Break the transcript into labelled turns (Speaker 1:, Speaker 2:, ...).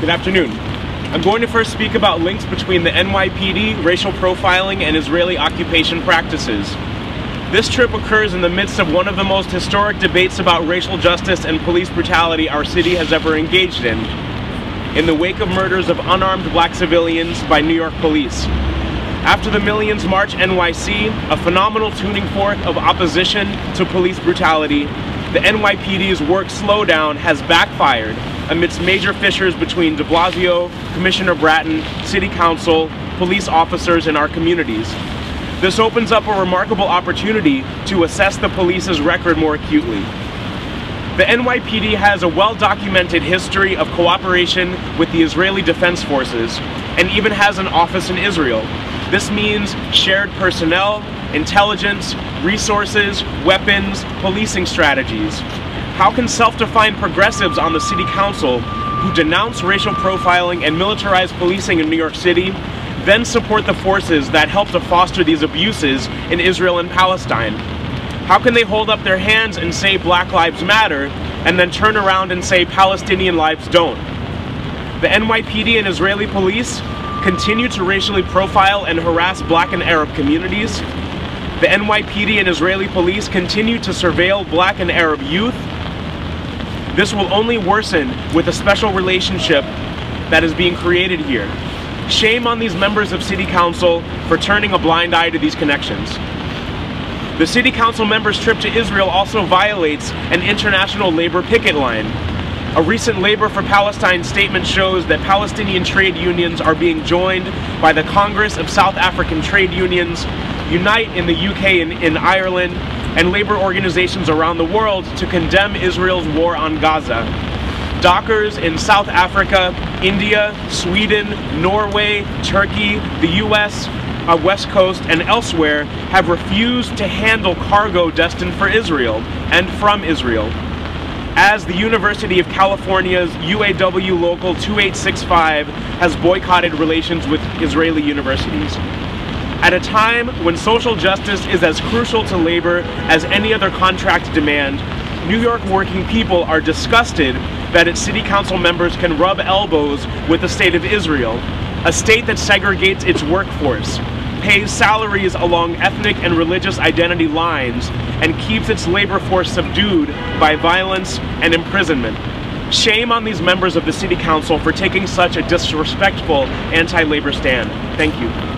Speaker 1: Good afternoon. I'm going to first speak about links between the NYPD, racial profiling, and Israeli occupation practices. This trip occurs in the midst of one of the most historic debates about racial justice and police brutality our city has ever engaged in the wake of murders of unarmed black civilians by New York police. After the Millions March NYC, a phenomenal tuning fork of opposition to police brutality, the NYPD's work slowdown has backfired amidst major fissures between de Blasio, Commissioner Bratton, City Council, police officers in our communities. This opens up a remarkable opportunity to assess the police's record more acutely. The NYPD has a well-documented history of cooperation with the Israeli Defense Forces and even has an office in Israel. This means shared personnel, intelligence, resources, weapons, policing strategies. How can self-defined progressives on the City Council who denounce racial profiling and militarized policing in New York City then support the forces that help to foster these abuses in Israel and Palestine? How can they hold up their hands and say Black Lives Matter and then turn around and say Palestinian lives don't? The NYPD and Israeli police continue to racially profile and harass Black and Arab communities. The NYPD and Israeli police continue to surveil Black and Arab youth. This will only worsen with a special relationship that is being created here. Shame on these members of City Council for turning a blind eye to these connections. The City Council members' trip to Israel also violates an international labor picket line. A recent Labor for Palestine statement shows that Palestinian trade unions are being joined by the Congress of South African Trade Unions, Unite in the UK and in Ireland, and labor organizations around the world to condemn Israel's war on Gaza. Dockers in South Africa, India, Sweden, Norway, Turkey, the US, West Coast, and elsewhere have refused to handle cargo destined for Israel and from Israel. As the University of California's UAW Local 2865 has boycotted relations with Israeli universities. At a time when social justice is as crucial to labor as any other contract demand, New York working people are disgusted that its City Council members can rub elbows with the State of Israel, a state that segregates its workforce, pays salaries along ethnic and religious identity lines, and keeps its labor force subdued by violence and imprisonment. Shame on these members of the City Council for taking such a disrespectful anti-labor stand. Thank you.